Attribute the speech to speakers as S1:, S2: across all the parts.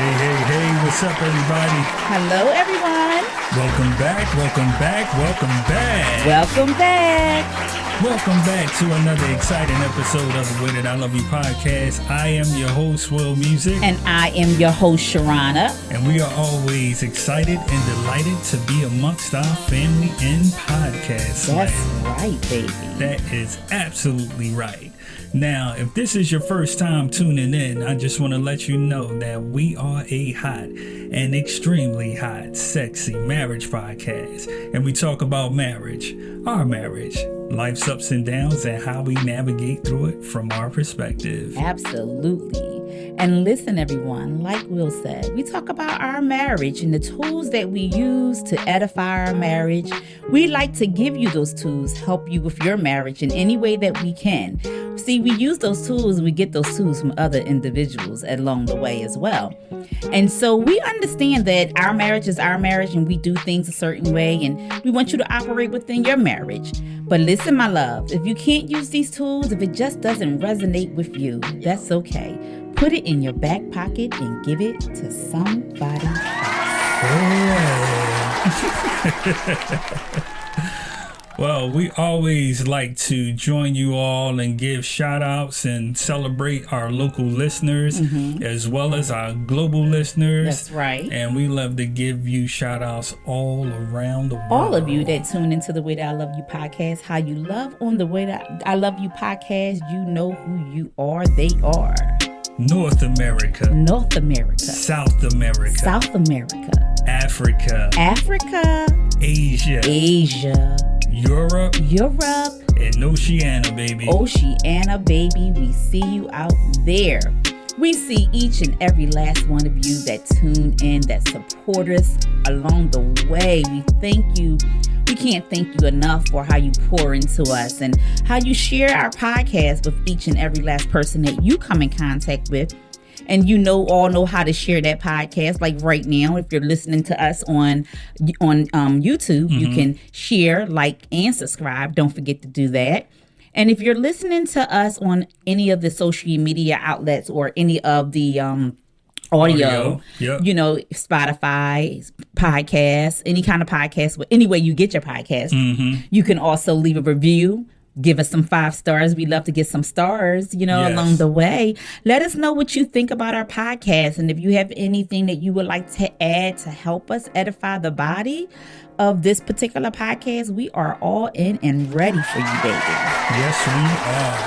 S1: Hey, what's up, everybody?
S2: Hello, everyone.
S1: Welcome back.
S2: Welcome back
S1: to another exciting episode of the Way That I Love You podcast. I am your host, Will Music.
S2: And I am your host, Sharana.
S1: And we are always excited and delighted to be amongst our family in podcast
S2: That's
S1: land.
S2: right, baby.
S1: That is absolutely right. Now, if this is your first time tuning in, I just want to let you know that we are a hot and extremely hot, sexy marriage podcast. And we talk about marriage, our marriage, life's ups and downs, and how we navigate through it from our perspective.
S2: Absolutely. And listen, everyone, like Will said, we talk about our marriage and the tools that we use to edify our marriage. We like to give you those tools, help you with your marriage in any way that we can. See, we use those tools and we get those tools from other individuals along the way as well. And so we understand that our marriage is our marriage and we do things a certain way, and we want you to operate within your marriage. But listen, my love, if you can't use these tools, if it just doesn't resonate with you, that's okay. Put it in your back pocket and give it to somebody else.
S1: Well, we always like to join you all and give shout outs and celebrate our local listeners as well as our global listeners.
S2: That's right.
S1: And we love to give you shout outs all around the world.
S2: All of you that tune into the Way That I Love You podcast, how you love on the Way That I Love You podcast, you know who you are. They are
S1: North America, South America, Africa, Asia, Europe, and Oceania, baby.
S2: We see you out there. We see each and every last one of you that tune in, that support us along the way. We thank you. We can't thank you enough for how you pour into us and how you share our podcast with each and every last person that you come in contact with. And you all know how to share that podcast. Like right now, if you're listening to us on YouTube, you can share, like, and subscribe. Don't forget to do that. And if you're listening to us on any of the social media outlets or any of the audio,
S1: yep.
S2: Spotify, podcasts, any kind of podcast, any way you get your podcast, you can also leave a review. Give us some 5 stars. We love to get some stars,
S1: Yes.
S2: along the way. Let us know what you think about our podcast. And if you have anything that you would like to add to help us edify the body of this particular podcast, we are all in and ready for you, baby.
S1: Yes, we are.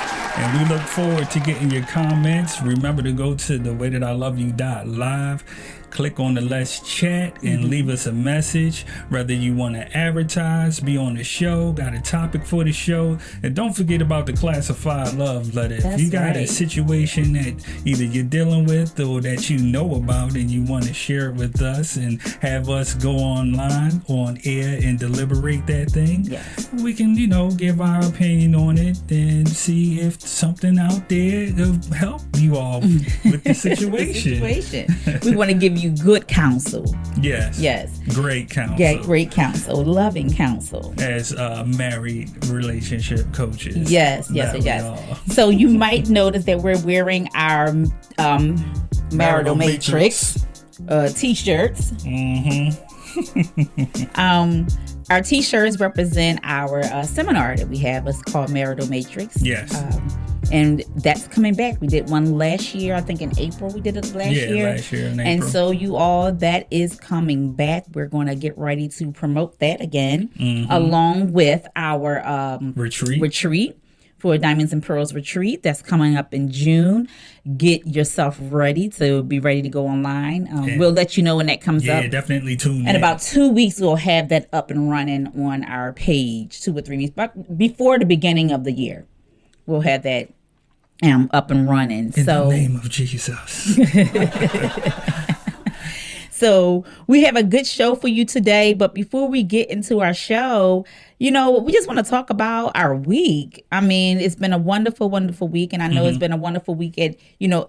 S1: And we look forward to getting your comments. Remember to go to thewaythatIloveyou.live. Click on the Let's Chat and leave us a message. Whether you want to advertise, be on the show, got a topic for the show. And don't forget about the classified love letter. If you got a situation that either you're dealing with or that you know about and you want to share it with us and have us go online, on air, and deliberate that thing, we can, give our opinion on it and see if something out there will help you all with the situation.
S2: We want to give you good counsel.
S1: Yes. Great counsel.
S2: Yeah, great counsel. Loving counsel.
S1: As married relationship coaches.
S2: Yes. So you might notice that we're wearing our marital matrix t-shirts. Our t-shirts represent our seminar that we have. It's called Marital Matrix.
S1: Yes.
S2: And that's coming back. We did one last year. I think in April we did it last year.
S1: Yeah, last year in April.
S2: And so that is coming back. We're going to get ready to promote that again, along with our retreat for Diamonds and Pearls retreat that's coming up in June. Get yourself ready to be ready to go online. We'll let you know when that comes up.
S1: Yeah, definitely tune in.
S2: In about 2 weeks, we'll have that up and running on our page, 2 or 3 weeks, but before the beginning of the year. We'll have that up and running.
S1: In the name of Jesus.
S2: So we have a good show for you today. But before we get into our show, we just want to talk about our week. I mean, it's been a wonderful, wonderful week. And I know it's been a wonderful week at,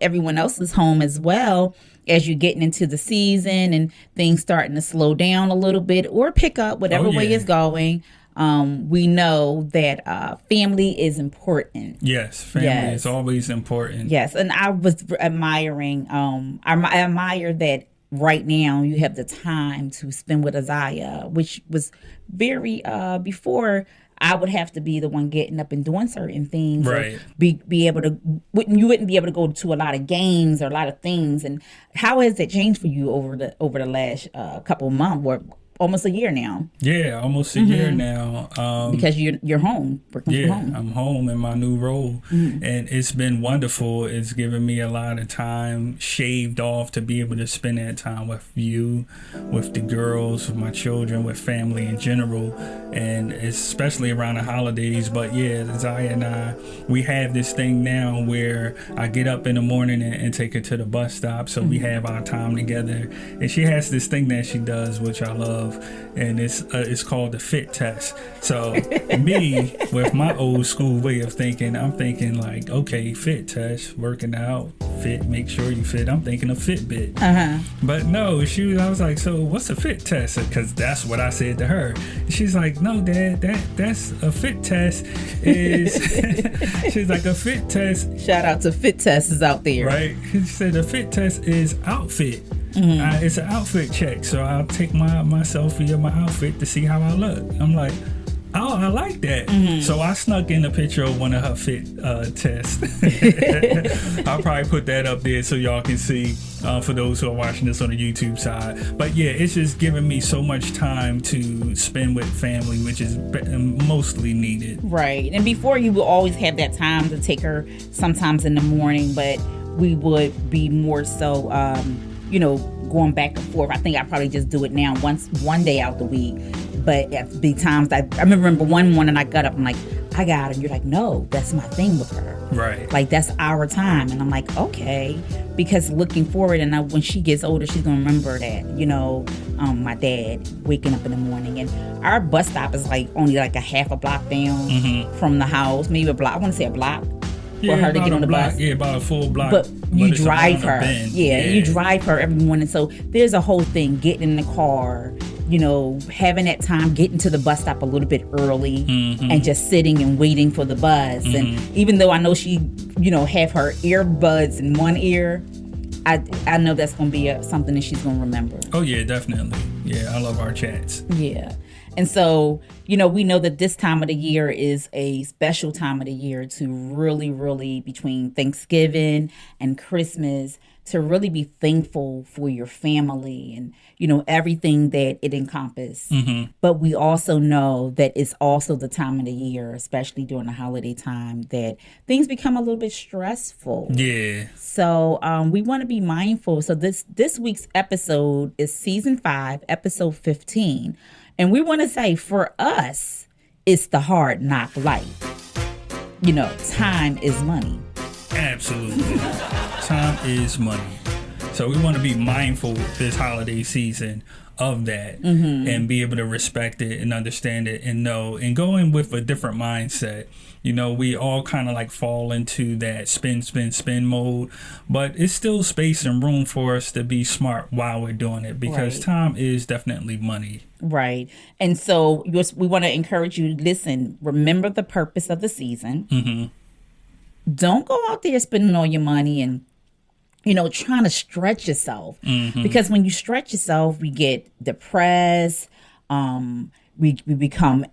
S2: everyone else's home as well, as you're getting into the season and things starting to slow down a little bit or pick up, whatever way it's going. we know that family is important.
S1: Yes, family is always important.
S2: Yes, and I was admiring, I admire that right now you have the time to spend with Isaiah, which was very, before I would have to be the one getting up and doing certain things.
S1: Right.
S2: Be able to, you wouldn't be able to go to a lot of games or a lot of things. And how has it changed for you over the last couple of months, or almost a year now?
S1: Yeah, almost a year now.
S2: Because you're home, working from home.
S1: I'm home in my new role, and it's been wonderful. It's given me a lot of time shaved off to be able to spend that time with you, with the girls, with my children, with family in general, and especially around the holidays. But yeah, Zaya and I, we have this thing now where I get up in the morning and take her to the bus stop, so we have our time together. And she has this thing that she does, which I love, and it's called the fit test. So me, with my old school way of thinking, I'm thinking like, okay, fit test, working out, fit, make sure you fit. I'm thinking of Fitbit. But no, I was like, so what's a fit test? Because that's what I said to her. She's like, no, Dad, that's a fit test is she's like, a fit test,
S2: shout out to fit testers out there,
S1: right? She said a fit test is outfit. It's an outfit check, so I'll take my selfie of my outfit to see how I look. I'm like, oh, I like that. So I snuck in a picture of one of her fit tests. I'll probably put that up there so y'all can see, for those who are watching this on the YouTube side. But yeah, it's just giving me so much time to spend with family, which is mostly needed. Right.
S2: And before, you would always have that time to take her sometimes in the morning, but we would be more so going back and forth. I think I probably just do it now one day out the week. But at the times I remember one morning I got up, I'm like, I got her. And you're like, no, that's my thing with her.
S1: Right.
S2: Like, that's our time. And I'm like, okay. Because looking forward, and when she gets older, she's going to remember that, my dad waking up in the morning. And our bus stop is like only like a half a block down from the house. Maybe a block. I want to say a block. For her to get on the bus.
S1: Yeah, about a full block.
S2: But you drive her. Yeah, you drive her every morning. So there's a whole thing, getting in the car, having that time, getting to the bus stop a little bit early and just sitting and waiting for the bus. And even though I know she, have her earbuds in one ear, I know that's going to be something that she's going to remember.
S1: Oh, yeah, definitely. Yeah, I love our chats.
S2: Yeah. And so, we know that this time of the year is a special time of the year to really, really, between Thanksgiving and Christmas, to really be thankful for your family and, everything that it encompasses. But we also know that it's also the time of the year, especially during the holiday time, that things become a little bit stressful.
S1: Yeah.
S2: So we want to be mindful. So this week's episode is season 5, episode 15. And we want to say, for us, it's the hard knock life. Time is money.
S1: Absolutely. Time is money. So we want to be mindful this holiday season of that and be able to respect it and understand it and know and go in with a different mindset. We all kind of like fall into that spin mode, but it's still space and room for us to be smart while we're doing it, because time is definitely money.
S2: Right. And so we want to encourage you, listen, remember the purpose of the season. Don't go out there spending all your money and trying to stretch yourself, because when you stretch yourself, we get depressed. We become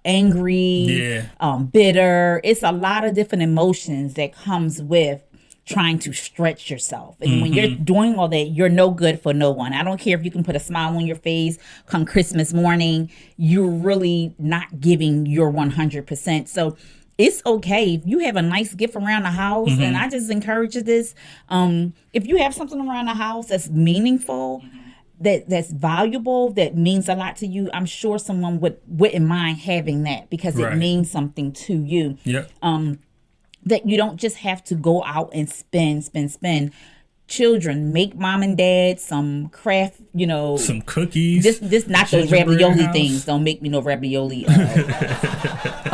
S2: angry, bitter. It's a lot of different emotions that comes with trying to stretch yourself. And when you're doing all that, you're no good for no one. I don't care if you can put a smile on your face come Christmas morning. You're really not giving your 100%. So it's okay if you have a nice gift around the house. And I just encourage this. If you have something around the house that's meaningful, that's valuable, that means a lot to you, I'm sure someone wouldn't mind having that, because it means something to you. That you don't just have to go out and spend. Children, make mom and dad some craft,
S1: some cookies.
S2: This not those ravioli things. Don't make me no ravioli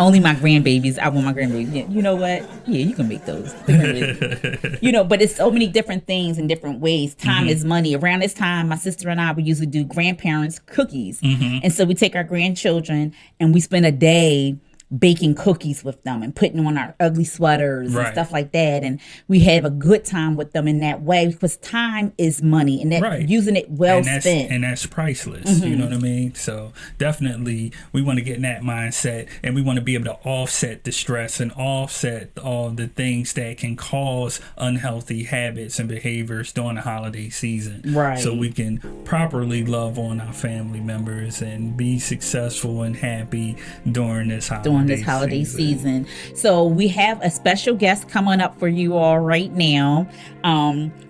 S2: only my grandbabies. I want my grandbabies. Yeah, you know what? Yeah, you can make those. But it's so many different things in different ways. Time is money. Around this time, my sister and I would usually do grandparents' cookies. And so we take our grandchildren and we spend a day baking cookies with them and putting on our ugly sweaters and stuff like that, and we have a good time with them in that way, because time is money, and that using it spent,
S1: and that's priceless. You know what I mean? So definitely we want to get in that mindset, and we want to be able to offset the stress and offset all the things that can cause unhealthy habits and behaviors during the holiday season, so we can properly love on our family members and be successful and happy during this holiday season.
S2: So we have a special guest coming up for you all right now.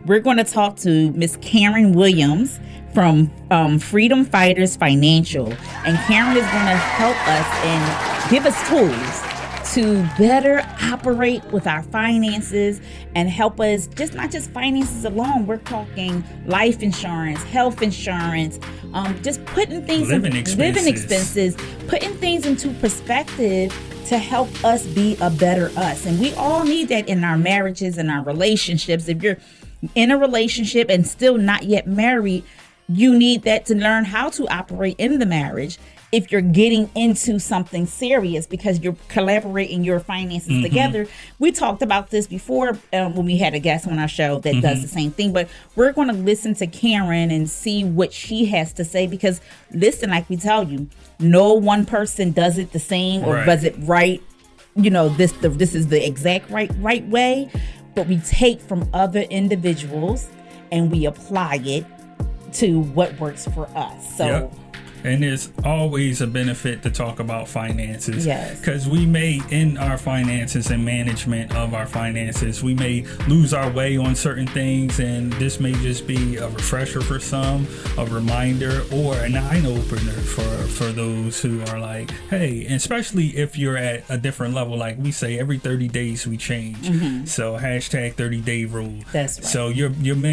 S2: We're going to talk to Miss Karren Williams from Freedom Fighters Financial, and Karren is going to help us and give us tools to better operate with our finances and help us, not just finances alone. We're talking life insurance, health insurance, just putting things living expenses, putting things into perspective to help us be a better us. And we all need that in our marriages and our relationships. If you're in a relationship and still not yet married, you need that to learn how to operate in the marriage. If you're getting into something serious, because you're collaborating your finances together. We talked about this before when we had a guest on our show that does the same thing, but we're going to listen to Karren and see what she has to say, because listen, like we tell you, no one person does it the same or does it right. This is the exact right way, but we take from other individuals and we apply it to what works for us. So
S1: And there's always a benefit to talk about finances.
S2: Yes.
S1: Because we may, in our finances and management of our finances, we may lose our way on certain things. And this may just be a refresher for some, a reminder, or an eye-opener for those who are like, hey, and especially if you're at a different level. Like we say, every 30 days we change. So hashtag 30-day rule.
S2: That's right.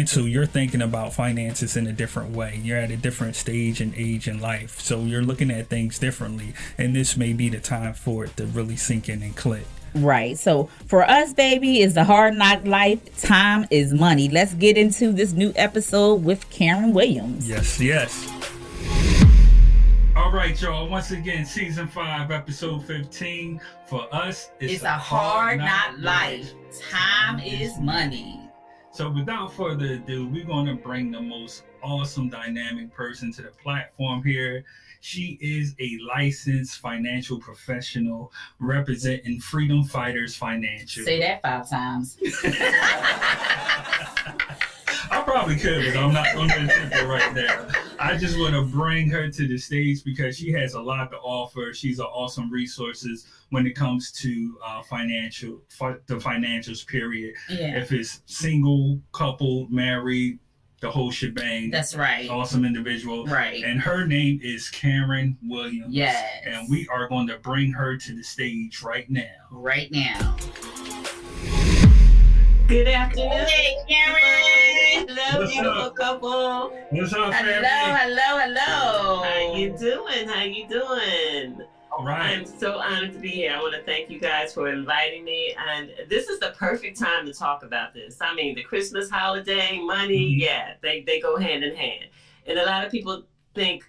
S1: So you're thinking about finances in a different way. You're at a different stage and age in life. So you're looking at things differently, and this may be the time for it to really sink in and click.
S2: Right. So for us, baby, is the hard knock life. Time is money. Let's get into this new episode with Karren Williams.
S1: Yes. All right, y'all. Once again, season 5, episode 15. For us,
S2: it's a hard knock life. Time is money.
S1: So without further ado, we're going to bring the most awesome dynamic person to the platform here. She is a licensed financial professional representing Freedom Fighters Financial.
S2: Say that 5 times.
S1: I probably could, but I'm not going to take it right there. I just want to bring her to the stage because she has a lot to offer. She's an awesome resources when it comes to the financials, period.
S2: Yeah.
S1: If it's single, couple, married, the whole shebang.
S2: That's right.
S1: Awesome individual.
S2: Right.
S1: And her name is Karren Williams.
S2: Yes.
S1: And we are going to bring her to the stage right now.
S2: Right now.
S3: Good afternoon.
S2: Hey, Karren.
S3: Hello, beautiful couple.
S1: What's up, family?
S2: Hello.
S3: How you doing?
S1: All right.
S3: I'm so honored to be here. I want to thank you guys for inviting me. And this is the perfect time to talk about this. I mean, the Christmas holiday, money, they go hand in hand. And a lot of people think,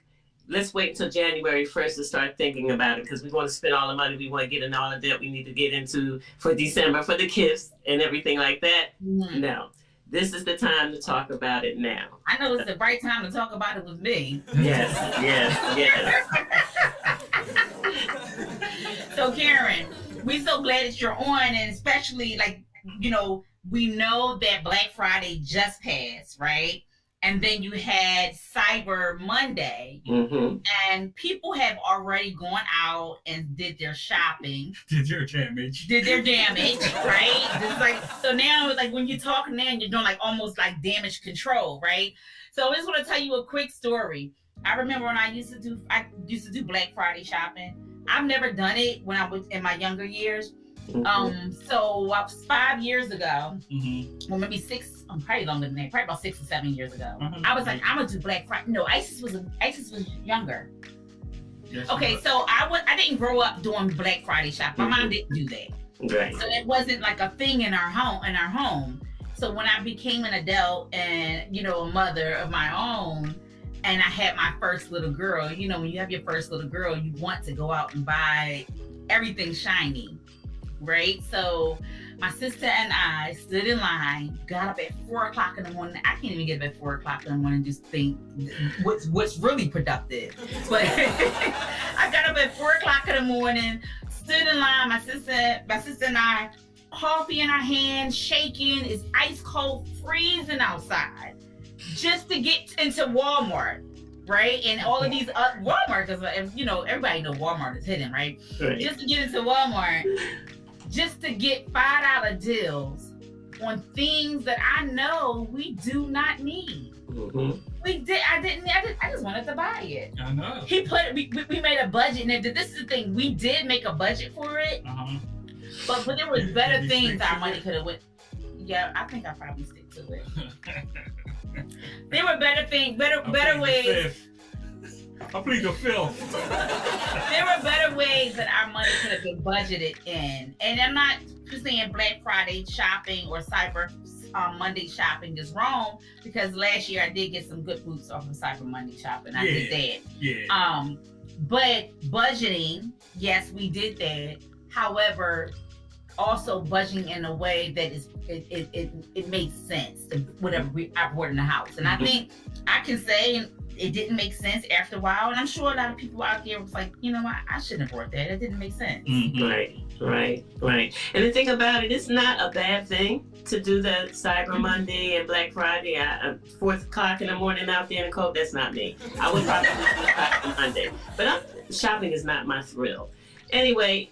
S3: let's wait until January 1st to start thinking about it, because we want to spend all the money. We want to get in all the debt we need to get into for December, for the gifts and everything like that. No. This is the time to talk about it now.
S2: I know it's the right time to talk about it with me.
S3: Yes.
S2: So, Karren, we're so glad that you're on, and especially, we know that Black Friday just passed, right? And then you had Cyber Monday, and people have already gone out and did their shopping.
S1: Did their damage,
S2: right? It's so now it's like when you talk now, you're doing almost like damage control, right? So I just want to tell you a quick story. I remember when I used to do Black Friday shopping. I've never done it when I was in my younger years. So 5 years ago, well, maybe 6, probably longer than that, probably about 6 or 7 years ago, I was like, I'm gonna do Black Friday. No, Isis was younger.
S1: Yes,
S2: Okay, so I didn't grow up doing Black Friday shopping. My mom didn't do that.
S3: Right.
S2: So it wasn't like a thing in our home. So when I became an adult and, you know, a mother of my own, and I had my first little girl, you know, when you have your first little girl, you want to go out and buy everything shiny, right? So my sister and I stood in line, got up at 4 o'clock in the morning. I can't even get up at 4 o'clock in the morning and just think what's really productive. But I got up at 4 o'clock in the morning, stood in line, my sister and I, coffee in our hands, shaking, it's ice cold, freezing outside, just to get into Walmart, right? And all of these Walmart, because you know, everybody know Walmart is hidden, right? Just to get into Walmart, just to get $5 deals on things that I know we do not need. I just wanted to buy it.
S1: I know.
S2: We made a budget, and this is the thing, we did make a budget for it. But there was better things our money could have went. Yeah, I think I probably stick to it. There were better things, better ways.
S1: I plead the fifth.
S2: There were better ways that our money could have been budgeted in. And I'm not saying Black Friday shopping or Cyber Monday shopping is wrong, because last year I did get some good boots off of Cyber Monday shopping. I did that.
S1: Yeah.
S2: But budgeting, yes, we did that. However, also budgeting in a way that it makes sense to whatever I bought in the house. And I think I can say it didn't make sense after a while. And I'm sure a lot of people out there was like, you know what, I shouldn't have bought that. It didn't make sense.
S3: Right. And the thing about it, it's not a bad thing to do the Cyber Monday and Black Friday. 4 o'clock in the morning out there in the cold, that's not me. I would probably do Cyber Monday. But shopping is not my thrill. Anyway,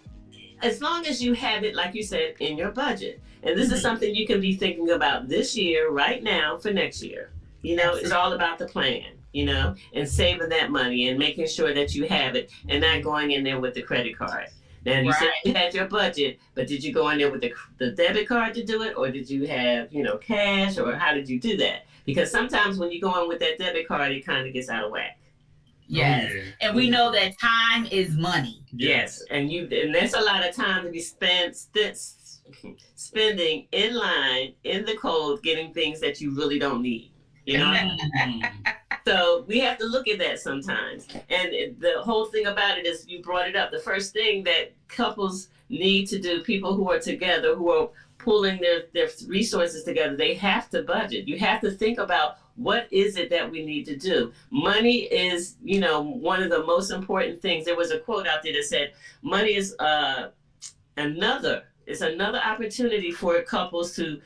S3: as long as you have it, like you said, in your budget. And this is something you can be thinking about this year, right now, for next year. You know, it's all about the plan, you know, and saving that money and making sure that you have it and not going in there with the credit card. Now, you said you had your budget, but did you go in there with the debit card to do it? Or did you have, you know, cash? Or how did you do that? Because sometimes when you go in with that debit card, it kind of gets out of whack.
S2: Yes. And we know that time is money.
S3: Yes. And that's a lot of time to be spending in line, in the cold, getting things that you really don't need. You know? So we have to look at that sometimes. And the whole thing about it is, you brought it up. The first thing that couples need to do, people who are together, who are pulling their resources together, they have to budget. You have to think about, what is it that we need to do? Money is, you know, one of the most important things. There was a quote out there that said, money is another opportunity for couples to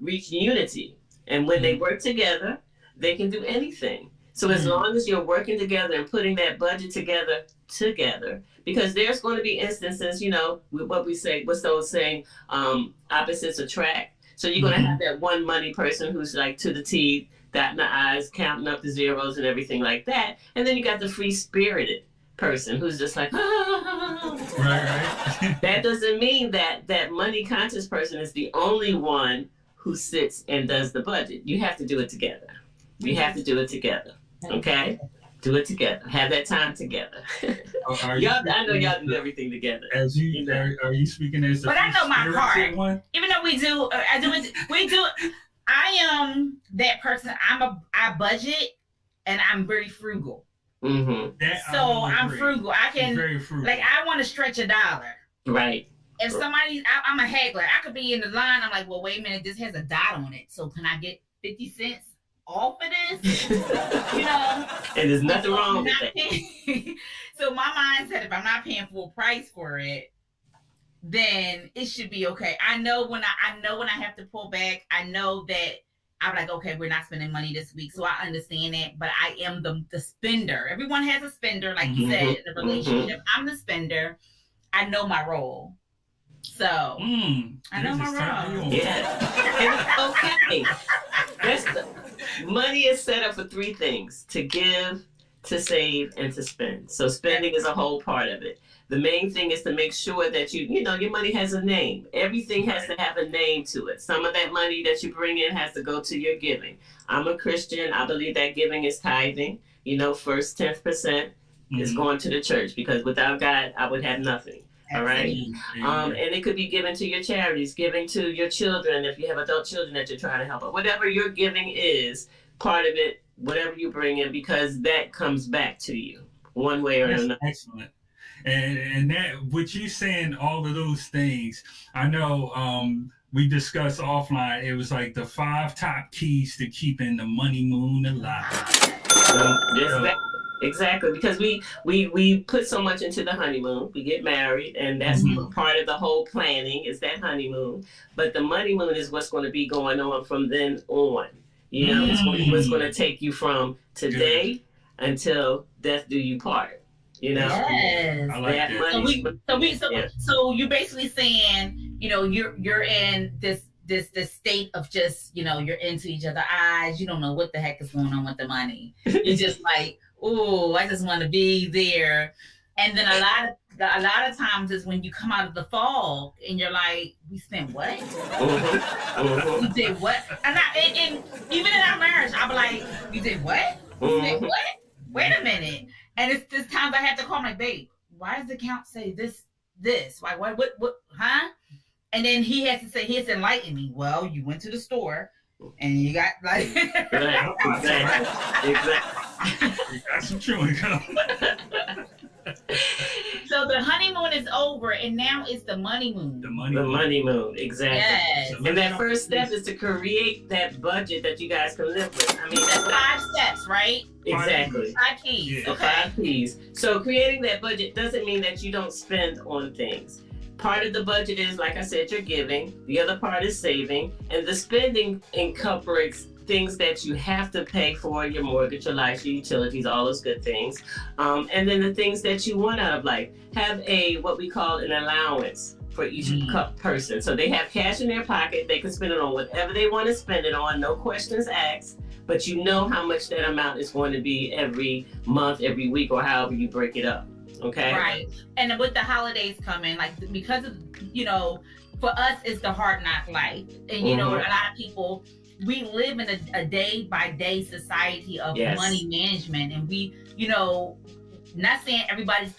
S3: reach unity. And when they work together, they can do anything. So as long as you're working together and putting that budget together, because there's going to be instances, you know, what's the old saying, opposites attract. So you're going to have that one money person who's like to the T, dotting the I's, counting up the zeros and everything like that. And then you got the free-spirited person who's just like,
S1: Right.
S3: That doesn't mean that money-conscious person is the only one who sits and does the budget. You have to do it together. Okay? Do it together. Have that time together. I know y'all do everything together.
S1: Are you speaking as the
S2: But I know my part.
S1: One?
S2: Even though we do. I am that person. I budget, and I'm very frugal. I'm frugal. I can, very frugal. Like, I want to stretch $1. Right. If somebody, I'm a haggler. I could be in the line. I'm like, well, wait a minute. This has a dot on it. So can I get 50 cents off of this? You know.
S3: And there's nothing wrong with that.
S2: So my mindset, if I'm not paying full price for it, then it should be okay. I know when I have to pull back. I know that I'm like, okay, we're not spending money this week, so I understand that. But I am the spender. Everyone has a spender, like you said, in a relationship. I'm the spender. I know my role. So I know my role.
S3: Yeah. Okay. Money is set up for 3 things: to give, to save, and to spend. So spending is a whole part of it. The main thing is to make sure that your money has a name. Everything has to have a name to it. Some of that money that you bring in has to go to your giving. I'm a Christian. I believe that giving is tithing. First 10%. is going to the church, because without God, I would have nothing. All right. And it could be given to your charities, giving to your children if you have adult children that you're trying to help. Whatever your giving is, part of it, whatever you bring in, because that comes back to you one way or another.
S1: Excellent. And that, what you saying, all of those things, I know we discussed offline, it was like the 5 top keys to keeping the money moon alive.
S3: Exactly, because we put so much into the honeymoon. We get married, and that's part of the whole planning, is that honeymoon. But the money moon is what's going to be going on from then on. You know, it's what's going to take you from today until death do you part. You know,
S2: yes.
S1: I like that.
S2: So you're basically saying, you know, you're in this state of just, you know, you're into each other's eyes. You don't know what the heck is going on with the money. You're just like, oh, I just want to be there. And then a lot of times is when you come out of the fog and you're like, we spent what? We did what? And even in our marriage, I'll be like, you did what? You did what? Wait a minute. And it's this times I have to call my babe. Why does the account say this? Like what, huh? And then he has to enlighten me. Well, you went to the store and you got like
S3: exactly.
S1: You got some chewing gum.
S2: So the honeymoon is over, and now it's the money moon.
S3: The money moon, exactly.
S2: Yes.
S3: And that first step is to create that budget that you guys can live with. I mean,
S2: that's 5 steps, right?
S3: Exactly.
S2: 5 keys.
S3: Yeah.
S2: Okay.
S3: 5 keys. So creating that budget doesn't mean that you don't spend on things. Part of the budget is, like I said, your giving. The other part is saving, and the spending incorporates things that you have to pay for, your mortgage, your life, your utilities, all those good things. And then the things that you want out of life. Have what we call an allowance for each person. So they have cash in their pocket. They can spend it on whatever they want to spend it on, no questions asked. But you know how much that amount is going to be every month, every week, or however you break it up. Okay.
S2: Right. And with the holidays coming, like, because of, you know, for us, it's the hard knock life. And, you know, a lot of people, we live in a day by day society of money management. And we, you know, not saying everybody's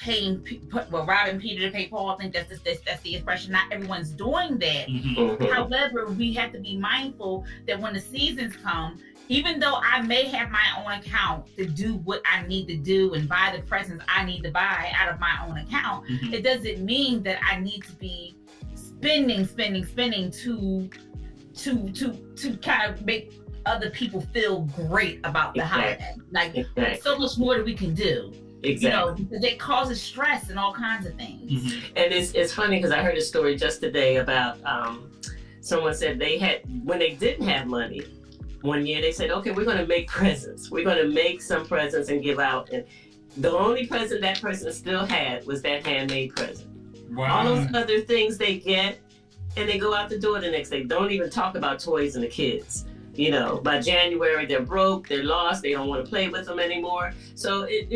S2: robbing Peter to pay Paul. I think that's the expression. Not everyone's doing that. However, we have to be mindful that when the seasons come, even though I may have my own account to do what I need to do and buy the presents I need to buy out of my own account, it doesn't mean that I need to be spending to kind of make other people feel great about the holiday. Like, so much more that we can do.
S3: Exactly.
S2: You know, because it causes stress and all kinds of things.
S3: And it's funny because I heard a story just today about someone said when they didn't have money, one year they said, okay, we're going to make presents. We're going to make some presents and give out. And the only present that person still had was that handmade present.
S1: Wow.
S3: All those other things they get, and they go out the door the next day. Don't even talk about toys and the kids. You know, by January, they're broke, they're lost, they don't want to play with them anymore. So, it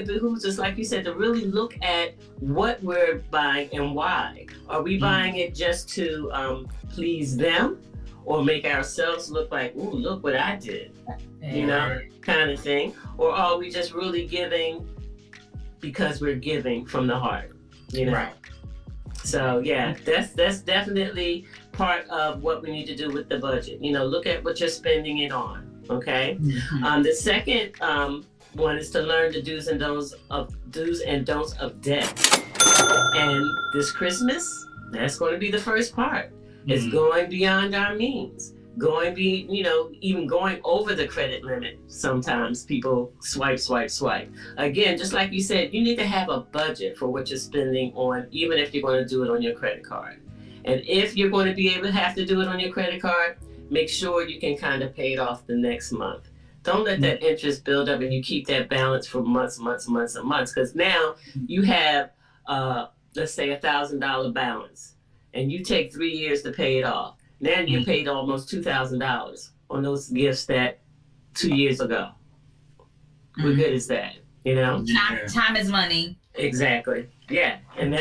S3: behooves us, like you said, to really look at what we're buying and why. Are we buying it just to please them, or make ourselves look like, ooh, look what I did, you know, kind of thing? Or are we just really giving because we're giving from the heart, you know?
S2: Right.
S3: So, yeah, that's definitely part of what we need to do with the budget. You know, look at what you're spending it on, okay? The second one is to learn the do's and don'ts of debt. And this Christmas, that's going to be the first part. It's going beyond our means. Even going over the credit limit. Sometimes people swipe. Again, just like you said, you need to have a budget for what you're spending on, even if you're going to do it on your credit card. And if you're going to be able to have to do it on your credit card, make sure you can kind of pay it off the next month. Don't let that interest build up and you keep that balance for months. Because now you have, let's say, $1,000 balance, and you take 3 years to pay it off. Now you paid almost $2,000 on those gifts that 2 years ago. What good is that? You know?
S2: Time is money.
S3: Exactly. Yeah. And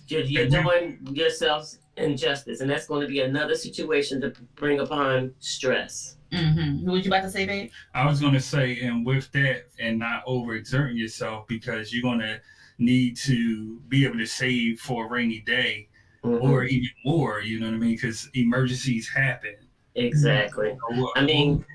S3: you're doing yourselves injustice, and that's going to be another situation to bring upon stress.
S2: Who was you about to say, babe?
S1: I was going to say, and with that, and not overexerting yourself, because you're going to need to be able to save for a rainy day or even more, you know what I mean? Because emergencies happen.
S3: Exactly. I mean,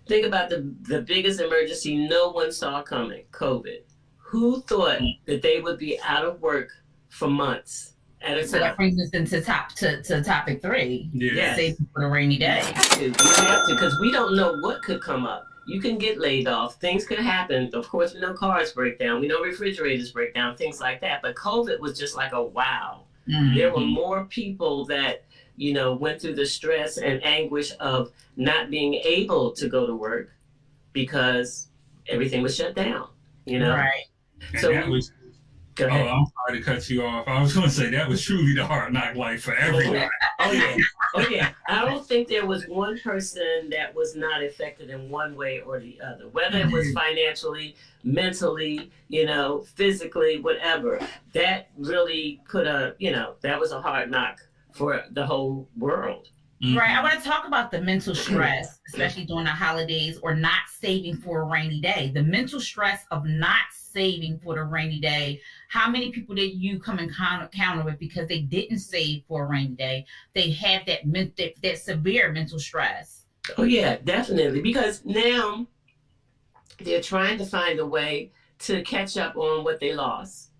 S3: think about the biggest emergency no one saw coming, COVID. Who thought that they would be out of work for months at a time?
S2: So that brings us into topic 3.
S1: Yeah.
S2: Saving for a rainy day.
S3: You have to, because we don't know what could come up. You can get laid off. Things could happen. Of course, we know cars break down. We know refrigerators break down, things like that. But COVID was just like a wow. There were more people that, you know, went through the stress and anguish of not being able to go to work because everything was shut down, you know?
S2: Right.
S1: So that was, go ahead. I'm sorry to cut you off. I was going to say that was truly the hard knock life for everyone.
S3: Oh yeah. I don't think there was one person that was not affected in one way or the other, whether it was financially, mentally, you know, physically, whatever. That really that was a hard knock for the whole world.
S2: Right. I want to talk about the mental stress, especially during the holidays or not saving for a rainy day. The mental stress of not saving for the rainy day. How many people did you come in encounter with because they didn't save for a rainy day? They have that severe mental stress.
S3: Oh yeah, definitely. Because now they're trying to find a way to catch up on what they lost,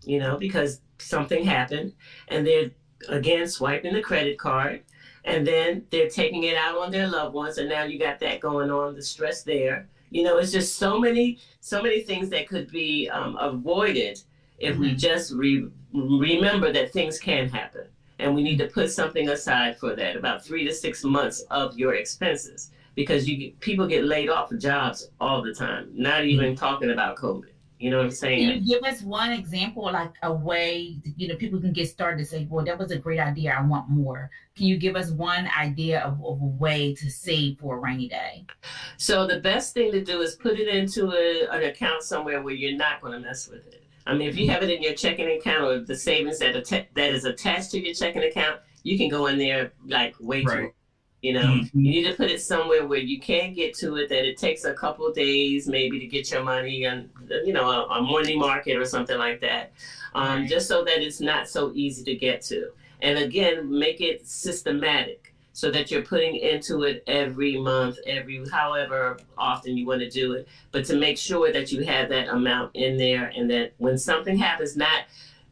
S3: you know, because something happened and they're again swiping the credit card. And then they're taking it out on their loved ones, and now you got that going on, the stress there. You know, it's just so many things that could be avoided if we just remember that things can happen. And we need to put something aside for that, about 3 to 6 months of your expenses, because people get laid off of jobs all the time, not even talking about COVID. You know what I'm saying?
S2: Can you give us one example, like a way, you know, people can get started to say, well, that was a great idea. I want more. Can you give us one idea of a way to save for a rainy day?
S3: So the best thing to do is put it into an account somewhere where you're not going to mess with it. I mean, if you have it in your checking account or the savings that is attached to your checking account, you can go in there like way too. You know, you need to put it somewhere where you can get to it, that it takes a couple of days maybe to get your money on, you know, a money market or something like that, just so that it's not so easy to get to. And again, make it systematic so that you're putting into it every month, however often you want to do it, but to make sure that you have that amount in there, and that when something happens, not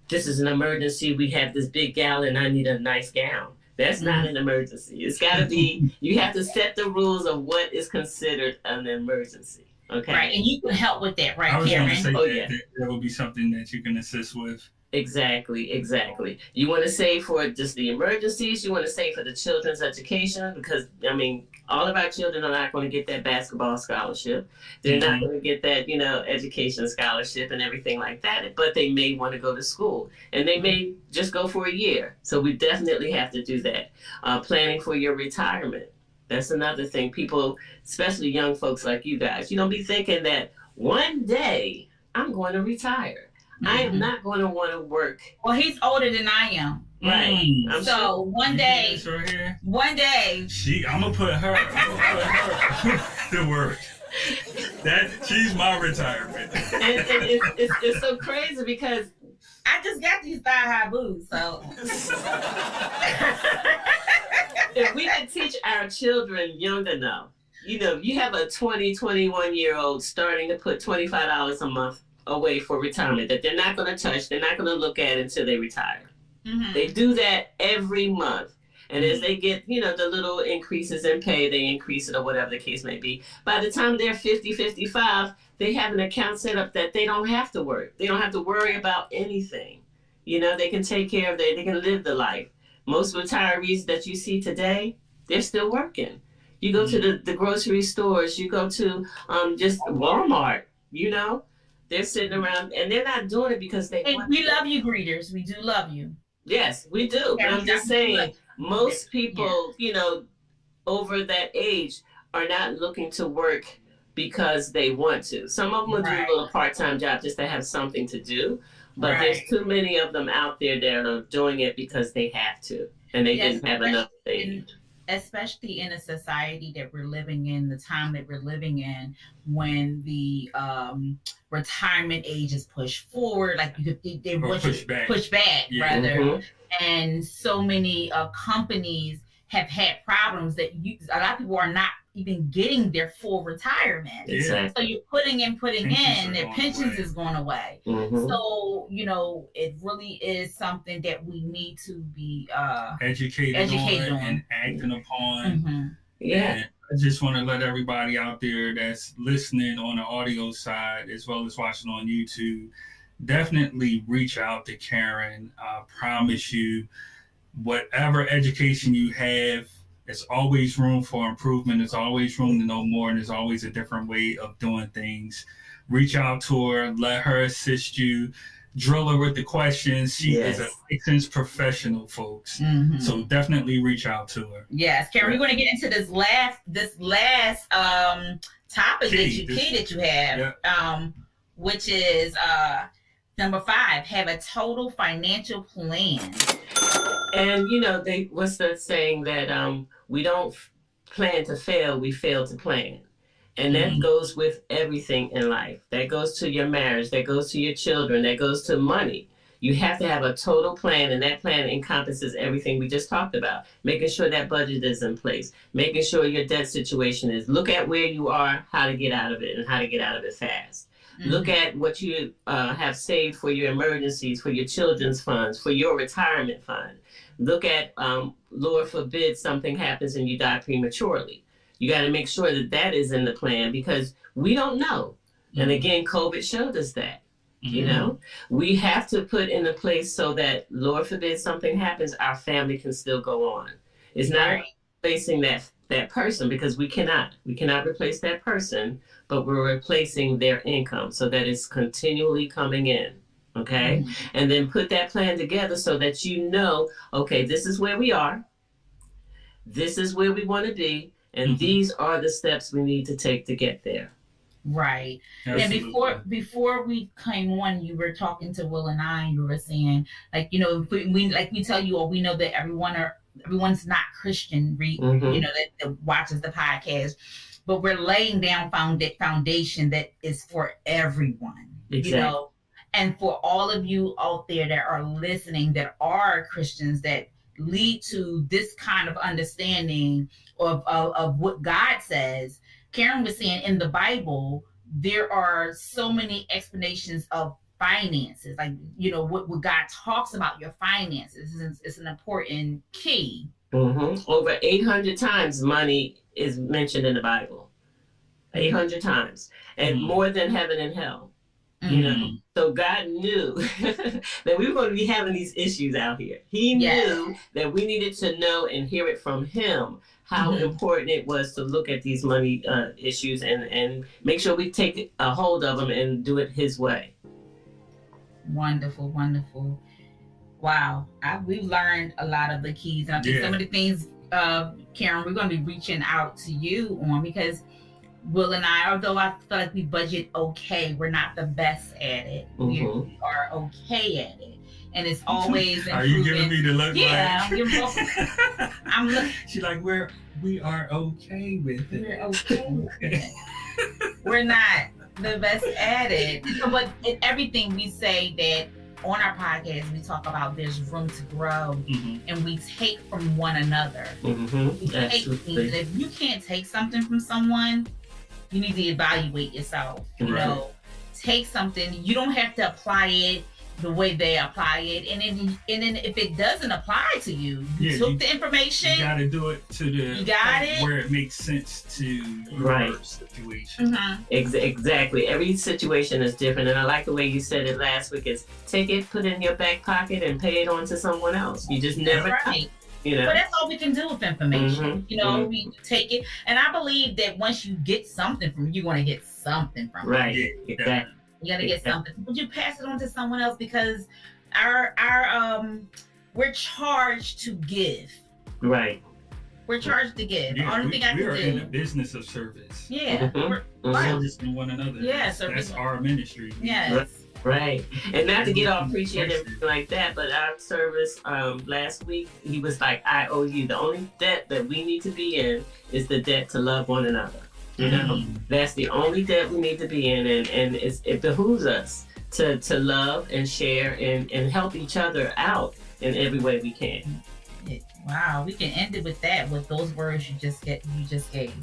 S3: this is an emergency, we have this big gallon, I need a nice gown. That's not an emergency. It's got to be, you have to set the rules of what is considered an emergency. Okay.
S2: Right. And you can help with that, right,
S1: I was going to say
S3: that
S1: will be something that you can assist with.
S3: Exactly. You want to save for just the emergencies. You want to save for the children's education, because, I mean, all of our children are not going to get that basketball scholarship. They're not going to get that, you know, education scholarship and everything like that. But they may want to go to school, and they may just go for a year. So we definitely have to do that. Planning for your retirement. That's another thing. People, especially young folks like you guys, you don't be thinking that one day I'm going to retire. I am not going to want to work.
S2: Well, he's older than I am.
S3: Right.
S2: So one day,
S1: I'm gonna put her to work. She's my retirement.
S3: And it's so crazy because
S2: I just got these thigh-high boots, so
S3: if we could teach our children young enough, you know, you have a 21-year-old starting to put $25 a month away for retirement that they're not going to touch, they're not going to look at until they retire. They do that every month. And as they get, you know, the little increases in pay, they increase it or whatever the case may be. By the time they're 50, 55, they have an account set up that they don't have to work. They don't have to worry about anything. You know, they can take care of they can live the life. Most retirees that you see today, they're still working. You go to the grocery stores, you go to just Walmart, you know, they're sitting around and they're not doing it because they want
S2: we love you, greeters. We do love you.
S3: Yes, we do. But I'm just saying, most people, you know, over that age are not looking to work because they want to. Some of them will do a little part-time job just to have something to do. But there's too many of them out there that are doing it because they have to. And they didn't have enough savings.
S2: especially in a society that we're living in, the time that we're living in, when the retirement age is pushed forward, like they push back rather, and so many companies have had problems that a lot of people are not even getting their full retirement.
S3: Exactly.
S2: So you're putting in, their pensions is going away. So, it really is something that we need to be educated on and
S1: acting upon. And I just want to let everybody out there that's listening on the audio side as well as watching on YouTube, definitely reach out to Karren. I promise you, whatever education you have, there's always room for improvement. There's always room to know more, and there's always a different way of doing things. Reach out to her, let her assist you, drill her with the questions. She is a licensed professional, folks. So definitely reach out to her.
S2: Yes, Karren, we're going to get into this last topic that you have, which is number 5, have a total financial plan.
S3: And what's that saying that we don't plan to fail, we fail to plan. And that goes with everything in life. That goes to your marriage, that goes to your children, that goes to money. You have to have a total plan, and that plan encompasses everything we just talked about. Making sure that budget is in place, making sure your debt situation is. Look at where you are, how to get out of it, and how to get out of it fast. Look at what you have saved for your emergencies, for your children's funds, for your retirement fund. Look at, Lord forbid, something happens and you die prematurely. You got to make sure that is in the plan, because we don't know. And again, COVID showed us that. We have to put in a place so that, Lord forbid, something happens, our family can still go on. It's not replacing that person, because we cannot replace that person, but we're replacing their income so that it's continually coming in. Okay. And then put that plan together so that okay, this is where we are. This is where we want to be. And these are the steps we need to take to get there.
S2: Right. Absolutely. And before we came on, you were talking to Will and I, and you were saying, like, we tell you all, we know that everyone's not Christian, that watches the podcast, but we're laying down foundation that is for everyone.
S3: Exactly.
S2: And for all of you out there that are listening, that are Christians, that lead to this kind of understanding of what God says. Karren was saying in the Bible, there are so many explanations of finances. Like, what God talks about your finances is an important key.
S3: Over 800 times money is mentioned in the Bible. 800 times. And more than heaven and hell. So God knew that we were going to be having these issues out here. He knew that we needed to know and hear it from him how important it was to look at these money issues and make sure we take a hold of them and do it his way.
S2: Wonderful, wonderful. Wow. We've learned a lot of the keys. And I think some of the things, Karren, we're going to be reaching out to you on, because Will and I, although I feel like we budget okay, we're not the best at it. We are okay at it. And it's always
S1: Are you giving me the look?
S2: Yeah, I'm looking.
S1: She's like, we are okay with it.
S2: We're okay with it. We're not the best at it. But in everything we say that on our podcast, we talk about there's room to grow, and we take from one another. We take things. And if you can't take something from someone, you need to evaluate yourself. Take something. You don't have to apply it the way they apply it, and then if it doesn't apply to you, you took the information.
S1: You got to do it to the where it makes sense to your situation.
S3: Exactly. Every situation is different, and I like the way you said it last week. Is take it, put it in your back pocket, and pay it on to someone else. You just never. But that's all we can do with information. We take it, and I believe that once you get something from, you're going to get something from it.
S1: Right. Exactly.
S2: You got to get something. Would you pass it on to someone else, because we're charged to give.
S3: Right.
S2: We're charged to give.
S1: Yeah,
S2: Only thing I can do.
S1: We are in the business of service.
S2: Yeah.
S1: Service to one another.
S2: Yeah.
S1: That's our ministry.
S2: Yes.
S3: Right. And not to get all preachy and everything like that, but our service last week, he was like, I owe you. The only debt that we need to be in is the debt to love one another. You know, that's the only debt we need to be in. And it behooves us to love and share and help each other out in every way we can.
S2: Wow, we can end it with that, with those words you just gave.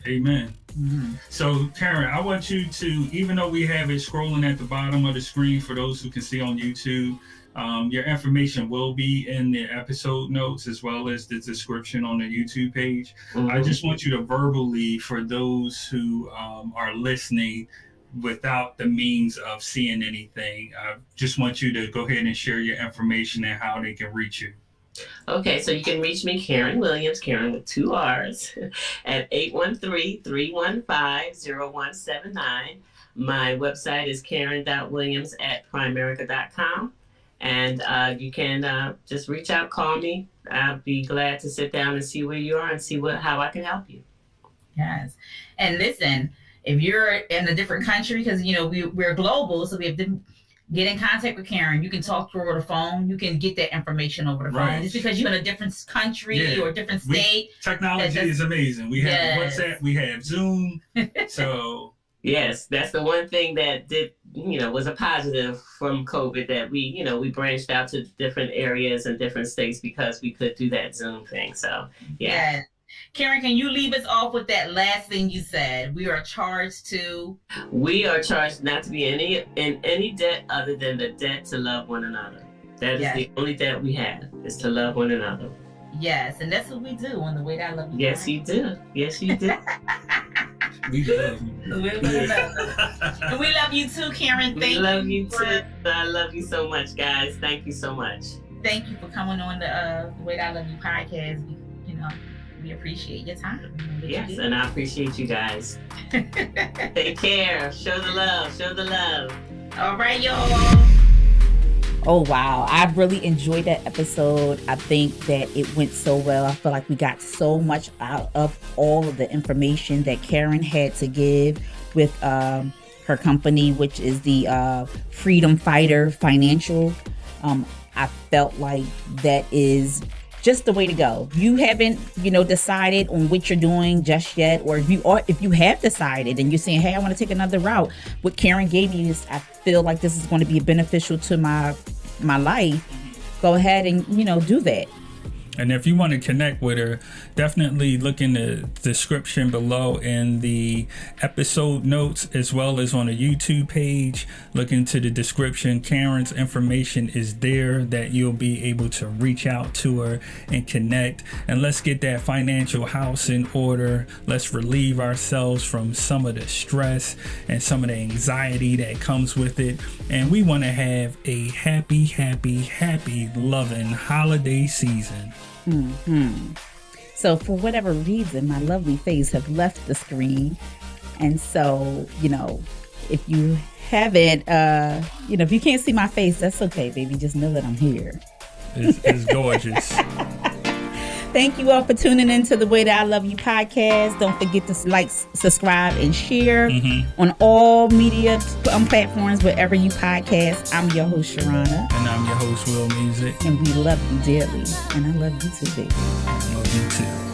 S1: Amen. Mm-hmm. So, Karren, I want you to, even though we have it scrolling at the bottom of the screen for those who can see on YouTube, your information will be in the episode notes as well as the description on the YouTube page. Mm-hmm. I just want you to verbally, for those who are listening without the means of seeing anything, I just want you to go ahead and share your information and how they can reach you.
S3: Okay, so you can reach me, Karren Williams, Karren with 2 R's, at 813-315-0179. My website is Karren.Williams@Primerica.com. And you can just reach out, call me. I'll be glad to sit down and see where you are and see how I can help you.
S2: Yes. And listen, if you're in a different country, because, you know, we're global, so we have to get in contact with Karren. You can talk to her over the phone. You can get that information over the phone. Just because you're in a different country or a different state.
S1: Technology is amazing. We have WhatsApp, we have Zoom. So
S3: yes, that's the one thing that was a positive from COVID, that we branched out to different areas and different states because we could do that Zoom thing. So yeah.
S2: Karren, can you leave us off with that last thing you said? We are charged not to be in any debt other than the debt to love one another. That is the only debt we have, is to love one another. Yes, and that's what we do on the Way That I Love You.
S3: Yes, you do. Yes, you do.
S1: We love you.
S2: And we love you too, Karren.
S3: We love you too. I love you so much, guys. Thank you so much.
S2: Thank you for coming on the Way That I Love You podcast. We appreciate your time.
S3: Yes, and I appreciate you guys. Take care. Show the love. Show the love.
S2: All right, y'all. Oh, wow. I really enjoyed that episode. I think that it went so well. I feel like we got so much out of all of the information that Karren had to give with her company, which is the Freedom Fighter Financial. I felt like that is just the way to go. You haven't, decided on what you're doing just yet, or if you have decided and you're saying, hey, I want to take another route, what Karren gave you is, I feel like this is going to be beneficial to my life. Go ahead and, do that.
S1: And if you want to connect with her, definitely look in the description below in the episode notes, as well as on the YouTube page. Look into the description. Karren's information is there that you'll be able to reach out to her and connect. And let's get that financial house in order. Let's relieve ourselves from some of the stress and some of the anxiety that comes with it. And we want to have a happy, loving holiday season.
S2: Mm-hmm. So for whatever reason, my lovely face have left the screen. And so, if you haven't, if you can't see my face, that's okay, baby. Just know that I'm here.
S1: It's gorgeous.
S2: Thank you all for tuning in to the Way That I Love You podcast. Don't forget to like, subscribe, and share on all media platforms, wherever you podcast. I'm your host, Sharana.
S1: And I'm your host, Will Music.
S2: And we love you dearly. And I love you too, baby.
S1: I love you too.